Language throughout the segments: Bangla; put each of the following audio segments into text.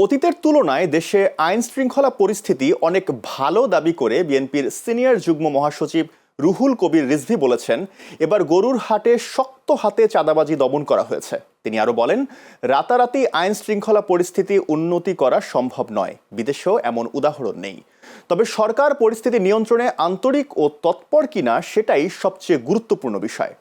অতীতের তুলনায় দেশে আইন শৃঙ্খলা পরিস্থিতি অনেক ভালো দাবি করে বিএনপির সিনিয়র যুগ্ম মহাসচিব রুহুল কবির রিজভী বলেছেন, এবার গরুর হাটে শক্ত হাতে চাঁদাবাজি দমন করা হয়েছে। তিনি আরো বলেন, রাতারাতি আইন শৃঙ্খলা পরিস্থিতি উন্নতি করা সম্ভব নয়, বিদেশেও এমন উদাহরণ নেই। তবে সরকার পরিস্থিতি নিয়ন্ত্রণে আন্তরিক ও তৎপর কিনা সেটাই সবচেয়ে গুরুত্বপূর্ণ বিষয়।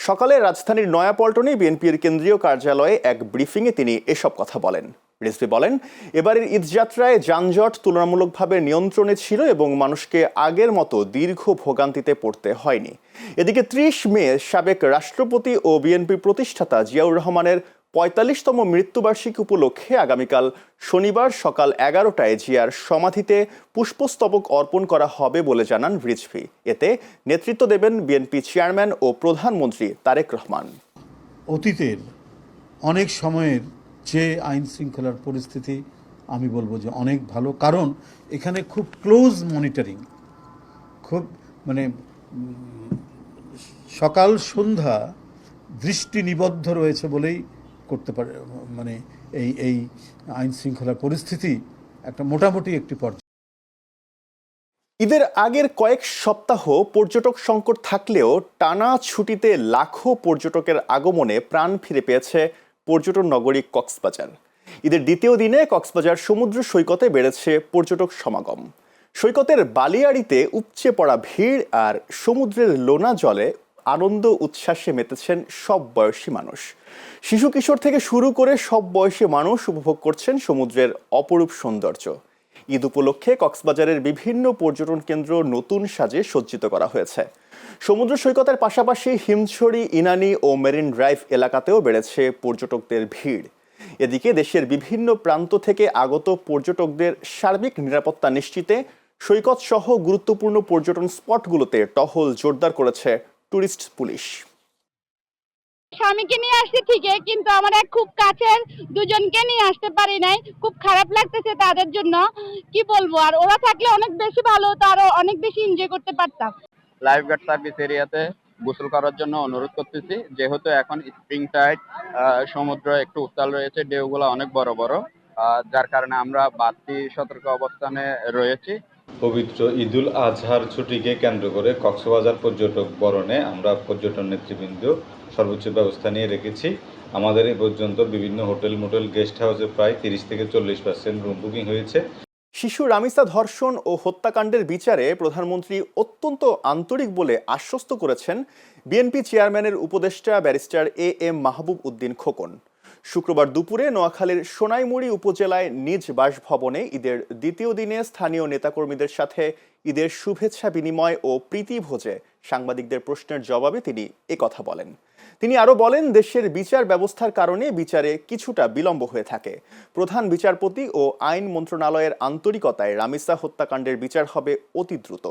সকালে রাজধানীর নয়াপল্টনে বিএনপির কেন্দ্রীয় কার্যালয়ে এক ব্রিফিংয়ে তিনি এসব কথা বলেন। রিজভী বলেন, এবারের ঈদযাত্রায় যানজট তুলনামূলকভাবে নিয়ন্ত্রণে ছিল এবং মানুষকে আগের মতো দীর্ঘ ভোগান্তিতে পড়তে হয়নি। এদিকে ৩০ মে সাবেক রাষ্ট্রপতি ও বিএনপি প্রতিষ্ঠাতা জিয়াউর রহমানের ৪৫তম মৃত্যুবার্ষিকী উপলক্ষে আগামীকাল শনিবার সকাল ১১টায় জিয়ার সমাধিতে পুষ্পস্তবক অর্পণ করা হবে বলে জানান রিজভী। এতে নেতৃত্ব দেবেন বিএনপি চেয়ারম্যান ও প্রধানমন্ত্রী তারেক রহমান। অতীতের অনেক সময়ের যে আইন শৃঙ্খলার পরিস্থিতি আমি বলবো যে অনেক ভালো, কারণ এখানে খুব ক্লোজ মনিটরিং, খুব সকাল সন্ধ্যা দৃষ্টি নিবদ্ধ রয়েছে বলেই করতে পারে, এই আইন শৃঙ্খলার পরিস্থিতি একটা মোটামুটি একটি পর্যায়ে। ঈদের আগের কয়েক সপ্তাহ পর্যটক সংকট থাকলেও টানা ছুটিতে লাখো পর্যটকের আগমনে প্রাণ ফিরে পেয়েছে পর্যটন নগরী কক্সবাজার। ঈদের দ্বিতীয় দিনে কক্সবাজার সমুদ্র সৈকতে বেড়েছে পর্যটক সমাগম। সৈকতের বালিয়াড়িতে উপচে পড়া ভিড় আর সমুদ্রের লোনা জলে আনন্দ উচ্ছ্বাসে মেতেছেন সব বয়সী মানুষ। শিশু কিশোর থেকে শুরু করে সব বয়সী মানুষ উপভোগ করছেন সমুদ্রের অপরূপ সৌন্দর্য। ঈদ উপলক্ষে কক্সবাজারের বিভিন্ন পর্যটন কেন্দ্র নতুন সাজে সজ্জিত করা হয়েছে। সমুদ্র সৈকতের পাশাপাশি হিমছড়ি, ইনানি ও মেরিন ড্রাইভ এলাকাতেও বেড়েছে পর্যটকদের ভিড়। এদিকে দেশের বিভিন্ন প্রান্ত থেকে আগত পর্যটকদের সার্বিক নিরাপত্তা নিশ্চিতে সৈকত সহ গুরুত্বপূর্ণ পর্যটন স্পটগুলোতে টহল জোরদার করেছে টুরিস্ট পুলিশ। স্বামীকে নিয়ে আসছি ঠিকই, কিন্তু আমার এক খুব কাছের দুজনকে নিয়ে আসতে পারি নাই। খুব খারাপ লাগতেছে তাদের জন্য, কি বলবো। আর ওরা থাকলে অনেক বেশি ভালো হতো, আরো অনেক বেশি এনজয় করতে পারতাম। লাইফ গার্ড সার্ভিস এরিয়াতে গোসল করার জন্য অনুরোধ করতেছি, যেহেতু এখন স্প্রিং টাইড, সমুদ্র একটু উত্তাল রয়েছে, ঢেউগুলো অনেক বড় বড়, যার কারণে আমরা বাড়তি সতর্ক অবস্থানে রয়েছি। পবিত্র ঈদুল আজহার ছুটিকে কেন্দ্র করে কক্সবাজার পর্যটক বরণে আমরা পর্যটন নেতৃবৃন্দ সর্বোচ্চ ব্যবস্থা নিয়ে রেখেছি। আমাদের এ পর্যন্ত বিভিন্ন হোটেল, মোটেল, গেস্ট হাউসে প্রায় 30 থেকে 40% রুম বুকিং হয়েছে। শিশু রামিসা ধর্ষণ ও হত্যাকাণ্ডের বিচারে প্রধানমন্ত্রী অত্যন্ত আন্তরিক বলে আশ্বস্ত করেছেন বিএনপি চেয়ারম্যানের উপদেষ্টা ব্যারিস্টার এ.এম. মাহবুব উদ্দিন খোকন। শুক্রবার দুপুরে নোয়াখালীর সোনাইমুড়ি উপজেলায় নিজ বাসভবনে ঈদের দ্বিতীয় দিনে স্থানীয় নেতাকর্মীদের সাথে ঈদের শুভেচ্ছা বিনিময় ও প্রীতি ভোজে সাংবাদিকদের প্রশ্নের জবাবে তিনি একথা বলেন। তিনি আরো বলেন, দেশের বিচার ব্যবস্থার কারণে বিচারে কিছুটা বিলম্ব হয়ে থাকে। প্রধান বিচারপতি ও আইন মন্ত্রণালয়ের আন্তরিকতায় রামিসা হত্যাকাণ্ডের বিচার হবে অতি দ্রুত।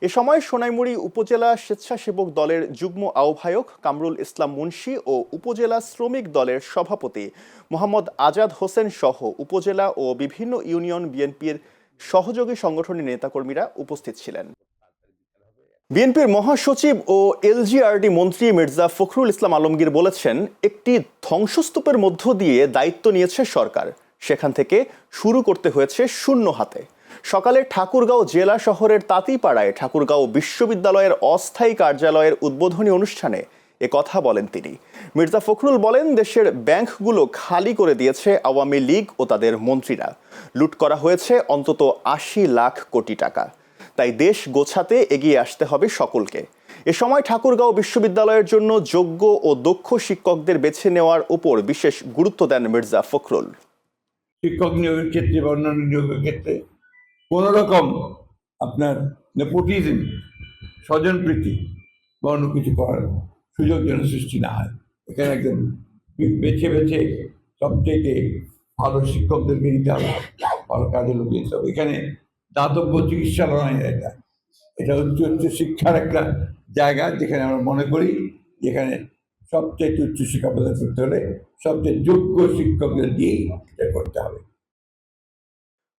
এ সময় সোনাইমুড়ি উপজেলা স্বেচ্ছাসেবক দলের যুগ্ম আহ্বায়ক কামরুল ইসলাম মুন্সি ও উপজেলা শ্রমিক দলের সভাপতি মোহাম্মদ আজাদ হোসেন সহ উপজেলা ও বিভিন্ন ইউনিয়ন বিএনপির সহযোগী সংগঠনের নেতাকর্মীরা উপস্থিত ছিলেন। বিএনপির মহাসচিব ও এলজিআরডি মন্ত্রী মির্জা ফখরুল ইসলাম আলমগীর বলেছেন, একটি ধ্বংসস্তূপের মধ্য দিয়ে দায়িত্ব নিয়েছে সরকার, সেখান থেকে শুরু করতে হয়েছে শূন্য হাতে। সকালে ঠাকুরগাঁও জেলা শহরের তাঁতিপাড়ায় ঠাকুরগাঁও বিশ্ববিদ্যালয়ের অস্থায়ী কার্যালয়ের উদ্বোধনী অনুষ্ঠানে এ কথা বলেন তিনি। মির্জা ফখরুল বলেন, দেশের ব্যাংকগুলো খালি করে দিয়েছে আওয়ামী লীগ ও তাদের মন্ত্রীরা। লুট করা হয়েছে অন্তত ৮০ লাখ কোটি টাকা। তাই দেশ গোছাতে এগিয়ে আসতে হবে সকলকে। এ সময় ঠাকুরগাঁও বিশ্ববিদ্যালয়ের জন্য যোগ্য ও দক্ষ শিক্ষকদের বেছে নেওয়ার উপর বিশেষ গুরুত্ব দেন মির্জা ফখরুল। শিক্ষক নিয়োগের ক্ষেত্রে বা অন্যান্য নিয়োগের ক্ষেত্রে কোন রকম আপনার নেপোটিজম, স্বজনপ্রীতি বা অন্য কিছু করার সুযোগ যেন সৃষ্টি না হয়। এখানে একদম বেছে বেছে সবথেকে ভালো শিক্ষকদেরকে নিতে হবে, ভালো কাজে লোক দিতে হবে। এখানে দাতব্য চিকিৎসালয়, এটা উচ্চ শিক্ষার একটা জায়গা, যেখানে আমরা মনে করি যেখানে সবচেয়ে উচ্চশিক্ষা প্রদান করতে হলে সবচেয়ে যোগ্য শিক্ষকদের দিয়েই এটা করতে হবে।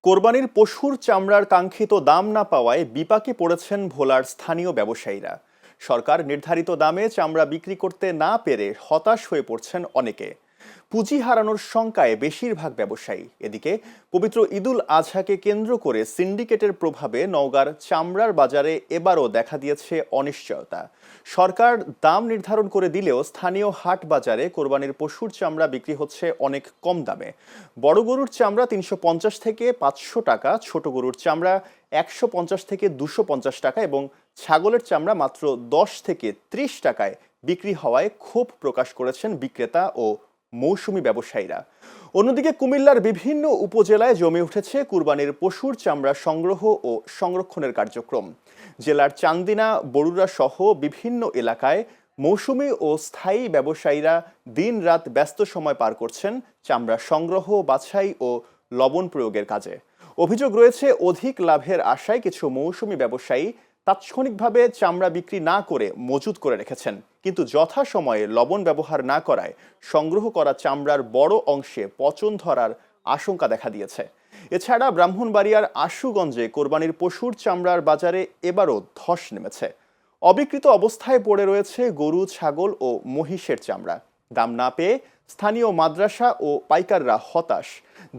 কোরবানির পশুর চামড়ার কাঙ্ক্ষিত দাম না পাওয়ায় বিপাকে পড়েছেন ভোলার স্থানীয় ব্যবসায়ীরা। সরকার নির্ধারিত দামে চামড়া বিক্রি করতে না পেরে হতাশ হয়ে পড়ছেন অনেকে। পুঁজি হারানোর শঙ্কায় বেশিরভাগ ব্যবসায়ী। এদিকে পবিত্র ঈদুল আজহাকে কেন্দ্র করে সিন্ডিকেটের প্রভাবে নওগাঁর চামড়ার বাজারে এবারও দেখা দিয়েছে অনিশ্চয়তা। সরকার দাম নির্ধারণ করে দিলেও স্থানীয় হাট বাজারে কোরবানির পশুর চামড়া বিক্রি হচ্ছে অনেক কম দামে। বড় গরুর চামড়া 350 থেকে 500 টাকা, ছোট গরুর চামড়া 150 থেকে 250 টাকা এবং ছাগলের চামড়া মাত্র 10 থেকে 30 টাকায় বিক্রি হওয়ায় ক্ষোভ প্রকাশ করেছেন বিক্রেতা ও মৌসুমী ব্যবসায়ীরা। অন্যদিকে কুমিল্লার বিভিন্ন উপজেলায় জমে উঠেছে কুরবানির পশুর চামড়া সংগ্রহ ও সংরক্ষণের কার্যক্রম। জেলার চান্দিনা, বরুড়া সহ বিভিন্ন এলাকায় মৌসুমী ও স্থায়ী ব্যবসায়ীরা দিন-রাত ব্যস্ত সময় পার করছেন চামড়া সংগ্রহ, বাছাই ও লবণ প্রয়োগের কাজে। অভিযোগ রয়েছে, অধিক লাভের আশায় কিছু মৌসুমী ব্যবসায়ী তাৎক্ষণিকভাবে চামড়া বিক্রি না করে মজুত করে রেখেছেন, কিন্তু যথাসময়ে লবণ ব্যবহার না করায় সংগ্রহ করা চামড়ার বড় অংশে পচন ধরার আশঙ্কা দেখা দিয়েছে। এছাড়া ব্রাহ্মণবাড়িয়ার আশুগঞ্জে কোরবানির পশুর চামড়ার বাজারে এবারও ধস নেমেছে। অবিকৃত অবস্থায় পড়ে রয়েছে গরু, ছাগল ও মহিষের চামড়া। দাম না পেয়ে স্থানীয় মাদ্রাসা ও পাইকাররা হতাশ।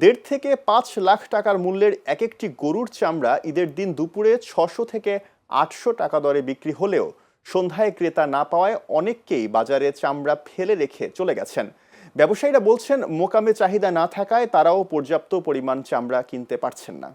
1.5 থেকে 5 লাখ টাকার মূল্যের এক একটি গরুর চামড়া ঈদের দিন দুপুরে 600 থেকে 800 টাকা দরে বিক্রি হলেও সন্ধ্যায় ক্রেতা না পাওয়ায় অনেককেই বাজারে চামড়া ফেলে রেখে চলে গেছেন। ব্যবসায়ীরা বলছেন, মোকামে চাহিদা না থাকায় তারাও পর্যাপ্ত পরিমাণ চামড়া কিনতে পারছেন না।